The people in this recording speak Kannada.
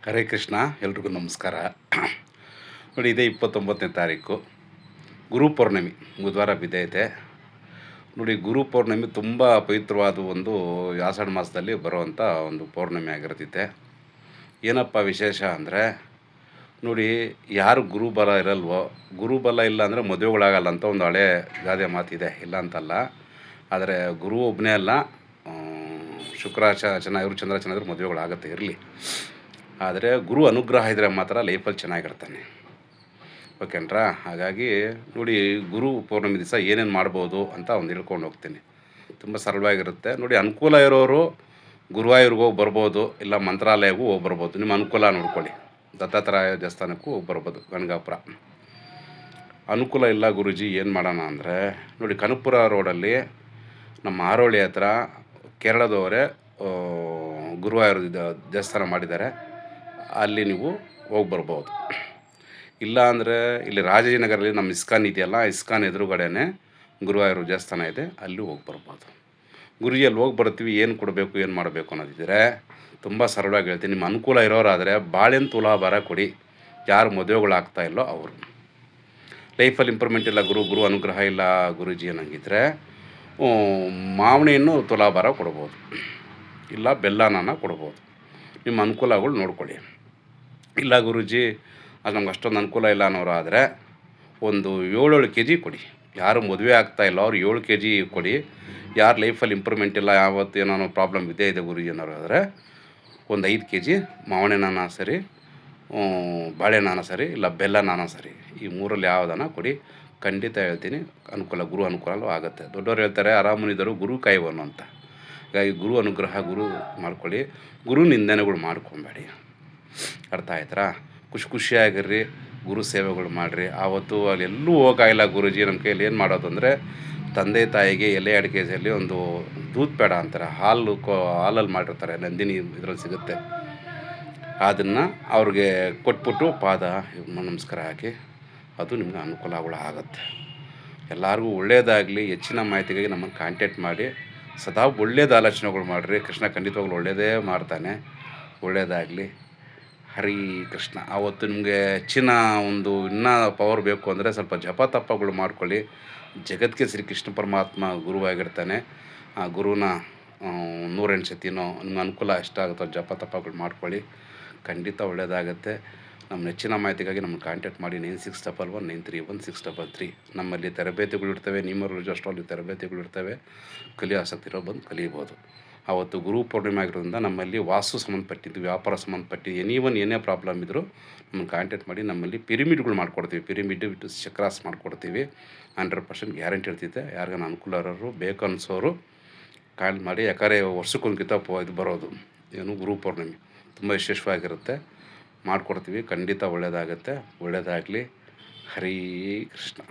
ಹರೇ ಕೃಷ್ಣ. ಎಲ್ರಿಗೂ ನಮಸ್ಕಾರ. ನೋಡಿ, ಇದೇ 29ನೇ ತಾರೀಕು ಗುರು ಪೌರ್ಣಮಿ ಬುಧವಾರ ಬಿದ್ದೈತೆ. ನೋಡಿ, ಗುರು ಪೌರ್ಣಮಿ ತುಂಬ ಪವಿತ್ರವಾದ ಒಂದು ಆಷಾಢ ಮಾಸದಲ್ಲಿ ಬರುವಂಥ ಒಂದು ಪೌರ್ಣಮಿ ಆಗಿರ್ತೈತೆ. ಏನಪ್ಪ ವಿಶೇಷ ಅಂದರೆ, ನೋಡಿ, ಯಾರು ಗುರುಬಲ ಇರಲ್ವೋ, ಗುರುಬಲ ಇಲ್ಲ ಅಂದರೆ ಮದುವೆಗಳಾಗಲ್ಲ ಅಂತ ಒಂದು ಹಳೆ ಗಾದೆ ಮಾತಿದೆ, ಇಲ್ಲ ಅಂತಲ್ಲ. ಆದರೆ ಗುರು ಒಬ್ಬನೇ ಅಲ್ಲ, ಶುಕ್ರ ಇವರು ಚಂದ್ರ ಚೆನ್ನಾಗಿದ್ರೆ ಮದುವೆಗಳಾಗುತ್ತೆ, ಇರಲಿ. ಆದರೆ ಗುರು ಅನುಗ್ರಹ ಇದ್ದರೆ ಮಾತ್ರ ಲೈಫಲ್ಲಿ ಚೆನ್ನಾಗಿರ್ತಾನೆ, ಓಕೆನ್ರಾ. ಹಾಗಾಗಿ ನೋಡಿ, ಗುರು ಪೌರ್ಣಮಿ ದಿವಸ ಏನೇನು ಮಾಡ್ಬೋದು ಅಂತ ಒಂದು ಹೇಳ್ಕೊಂಡು ಹೋಗ್ತೀನಿ. ತುಂಬ ಸರಳವಾಗಿರುತ್ತೆ. ನೋಡಿ, ಅನುಕೂಲ ಇರೋರು ಗುರುವಾಯೂರ್ಗೆ ಹೋಗಿ ಬರ್ಬೋದು, ಇಲ್ಲ ಮಂತ್ರಾಲಯಗೂ ಹೋಗಿ ಬರ್ಬೋದು. ನಿಮ್ಮ ಅನುಕೂಲ ನೋಡ್ಕೊಳ್ಳಿ. ದತ್ತಾತ್ರೇಯ ದೇವಸ್ಥಾನಕ್ಕೂ ಹೋಗಿ ಬರ್ಬೋದು, ಗಣಗಾಪುರ. ಅನುಕೂಲ ಇಲ್ಲ ಗುರುಜಿ ಏನು ಮಾಡೋಣ ಅಂದರೆ, ನೋಡಿ, ಕನಕಪುರ ರೋಡಲ್ಲಿ ನಮ್ಮ ಆರೋಳಿ ಹತ್ರ ಕೇರಳದವರೇ ಗುರುವಾಯೂರ್ ದೇವಸ್ಥಾನ ಮಾಡಿದ್ದಾರೆ, ಅಲ್ಲಿ ನೀವು ಹೋಗಿ ಬರ್ಬೋದು. ಇಲ್ಲ ಅಂದರೆ ಇಲ್ಲಿ ರಾಜಾಜಿನಗರಲ್ಲಿ ನಮ್ಮ ಇಸ್ಕಾನ್ ಇದೆಯಲ್ಲ, ಇಸ್ಕಾನ್ ಎದುರುಗಡೆನೇ ಗುರುವಾಯೂರು ದೇವಸ್ಥಾನ ಇದೆ, ಅಲ್ಲಿ ಹೋಗಿ ಬರ್ಬೋದು. ಗುರುಜಿಯಲ್ಲಿ ಹೋಗಿ ಬರ್ತೀವಿ, ಏನು ಕೊಡಬೇಕು ಏನು ಮಾಡಬೇಕು ಅನ್ನೋದಿದ್ದರೆ ತುಂಬ ಸರಳವಾಗಿ ಹೇಳ್ತೀನಿ. ನಿಮ್ಮ ಅನುಕೂಲ ಇರೋರಾದರೆ ಬಾಳೆಹಣ್ಣು ತುಲಾಭಾರ ಕೊಡಿ. ಯಾರು ಮದುವೆಗಳಾಗ್ತಾ ಇಲ್ಲೋ ಅವರು. ಲೈಫಲ್ಲಿ ಇಂಪ್ರೂವ್ಮೆಂಟ್ ಇಲ್ಲ, ಗುರು ಅನುಗ್ರಹ ಇಲ್ಲ ಗುರುಜಿ ಅನ್ನಂಗಿದ್ರೆ ಮಾವಿನ ಹಣ್ಣು ತುಲಾಭಾರ ಕೊಡ್ಬೋದು, ಇಲ್ಲ ಬೆಲ್ಲನ ಕೊಡ್ಬೋದು. ನಿಮ್ಮ ಅನುಕೂಲಗಳು ನೋಡ್ಕೊಳ್ಳಿ. ಇಲ್ಲ ಗುರುಜಿ ಅದು ನಮ್ಗೆ ಅಷ್ಟೊಂದು ಅನುಕೂಲ ಇಲ್ಲ ಅನ್ನೋರು ಆದರೆ ಒಂದು 7 ಕೆ ಜಿ ಕೊಡಿ. ಯಾರು ಮದುವೆ ಆಗ್ತಾಯಿಲ್ಲ ಅವ್ರು 7 ಕೆ ಜಿ ಕೊಡಿ. ಯಾರು ಲೈಫಲ್ಲಿ ಇಂಪ್ರೂವ್ಮೆಂಟ್ ಇಲ್ಲ, ಯಾವತ್ತು ಏನೋ ಪ್ರಾಬ್ಲಮ್ ಇದೆ ಗುರುಜಿ ಅನ್ನೋರು ಆದರೆ ಒಂದು 5 ಕೆ ಜಿ ಮಾವಿನ ಸರಿ, ಬಾಳೆಹಣ್ಣು ಸರಿ, ಇಲ್ಲ ಬೆಲ್ಲನ ಸರಿ, ಈ ಮೂರಲ್ಲಿ ಯಾವುದನ್ನ ಕೊಡಿ. ಖಂಡಿತ ಹೇಳ್ತೀನಿ, ಅನುಕೂಲ, ಗುರು ಅನುಕೂಲ ಆಗುತ್ತೆ. ದೊಡ್ಡವ್ರು ಹೇಳ್ತಾರೆ, ಆರಾಮನಿದ್ದರು ಗುರು ಕಾಯುವನು ಅಂತ. ಹೀಗಾಗಿ ಗುರು ಅನುಗ್ರಹ ಮಾಡ್ಕೊಳ್ಳಿ. ಗುರು ನಿಂದನೆಗಳು ಮಾಡ್ಕೊಬೇಡಿ, ಅರ್ಥ ಆಯ್ತಾ. ಖುಷಿಯಾಗಿರ್ರಿ, ಗುರು ಸೇವೆಗಳು ಮಾಡಿರಿ. ಆವತ್ತು ಅಲ್ಲಿ ಎಲ್ಲೂ ಹೋಗಾಗಿಲ್ಲ ಗುರುಜಿ, ನಮ್ಮ ಕೈಯಲ್ಲಿ ಏನು ಮಾಡೋದು ಅಂದರೆ, ತಂದೆ ತಾಯಿಗೆ ಎಲೆ ಅಡಿಕೆಯಲ್ಲಿ ಒಂದು ದೂದ್ ಪೇಡ ಅಂತಾರೆ, ಹಾಲಲ್ಲಿ ಮಾಡಿರ್ತಾರೆ, ನಂದಿನಿ ಇದರಲ್ಲಿ ಸಿಗುತ್ತೆ. ಅದನ್ನು ಅವ್ರಿಗೆ ಕೊಟ್ಬಿಟ್ಟು ಪಾದ ನಮಸ್ಕಾರ ಹಾಕಿ, ಅದು ನಿಮ್ಗೆ ಅನುಕೂಲಗಳು ಆಗುತ್ತೆ. ಎಲ್ಲರಿಗೂ ಒಳ್ಳೆಯದಾಗಲಿ. ಹೆಚ್ಚಿನ ಮಾಹಿತಿಗಾಗಿ ನಮ್ಮನ್ನು ಕಾಂಟ್ಯಾಕ್ಟ್ ಮಾಡಿ. ಸದಾ ಒಳ್ಳೇದು ಆಲೋಚನೆಗಳು ಮಾಡಿರಿ. ಕೃಷ್ಣ ಖಂಡಿತವಾಗ್ಲೂ ಒಳ್ಳೆಯದೇ ಮಾಡ್ತಾನೆ. ಒಳ್ಳೆಯದಾಗಲಿ. ಹರಿ ಕೃಷ್ಣ. ಆವತ್ತು ನಿಮಗೆ ಹೆಚ್ಚಿನ ಒಂದು ಇನ್ನೂ ಪವರ್ ಬೇಕು ಅಂದರೆ ಸ್ವಲ್ಪ ಜಪ ತಪ್ಪಗಳು ಮಾಡ್ಕೊಳ್ಳಿ. ಜಗತ್ತಿಗೆ ಶ್ರೀಕೃಷ್ಣ ಪರಮಾತ್ಮ ಗುರುವಾಗಿರ್ತಾನೆ. ಆ ಗುರುನ 108 ಸತಿನೋ ನಿಮ್ಗೆ ಅನುಕೂಲ ಎಷ್ಟಾಗುತ್ತೋ ಜಪ ತಪ್ಪಗಳು ಮಾಡ್ಕೊಳ್ಳಿ. ಖಂಡಿತ ಒಳ್ಳೆಯದಾಗುತ್ತೆ. ನಮ್ಮ ಹೆಚ್ಚಿನ ಮಾಹಿತಿಗಾಗಿ ನಮ್ಮನ್ನು ಕಾಂಟ್ಯಾಕ್ಟ್ ಮಾಡಿ. 9611931633. ನಮ್ಮಲ್ಲಿ ತರಬೇತಿಗಳಿರ್ತವೆ, ನ್ಯೂಮರಾಲಜಿ ಅಷ್ಟರಲ್ಲಿ ತರಬೇತಿಗಳಿರ್ತವೆ. ಕಲಿಯೋ ಆಸಕ್ತಿ ಇರೋ ಬಂದು ಕಲಿಬೋದು. ಆವತ್ತು ಗುರು ಪೌರ್ಣಿಮೆ ಆಗಿರೋದ್ರಿಂದ ನಮ್ಮಲ್ಲಿ ವಾಸ್ತು ಸಂಬಂಧಪಟ್ಟಿದ್ದು, ವ್ಯಾಪಾರ ಸಂಬಂಧಪಟ್ಟಿದ್ದು, ಏನೇ ಪ್ರಾಬ್ಲಮ್ ಇದ್ದರೂ ನಮ್ಮನ್ನು ಕಾಂಟ್ಯಾಕ್ಟ್ ಮಾಡಿ. ನಮ್ಮಲ್ಲಿ ಪಿರಿಮಿಡ್ಗಳು ಮಾಡ್ಕೊಡ್ತೀವಿ, ಪಿರಿಮಿಡ್ ವಿತ್ ಚಕ್ರಾಸ್ ಮಾಡ್ಕೊಡ್ತೀವಿ. 100% ಗ್ಯಾರಂಟಿ ಇರ್ತೈತೆ. ಯಾರಿಗಾನ ಅನುಕೂಲ ಇರೋರು, ಬೇಕು ಅನಿಸೋರು ಕಾಲ್ ಮಾಡಿ. ಯಾಕಂದರೆ ವರ್ಷಕ್ಕೊಂದ್ಕಿಂತ ಇದು ಬರೋದು ಏನು ಗುರು ಪೌರ್ಣಿಮೆ ತುಂಬ ವಿಶೇಷವಾಗಿರುತ್ತೆ. ಮಾಡಿಕೊಡ್ತೀವಿ. ಖಂಡಿತ ಒಳ್ಳೆಯದಾಗುತ್ತೆ. ಒಳ್ಳೆಯದಾಗಲಿ. ಹರೇ ಕೃಷ್ಣ.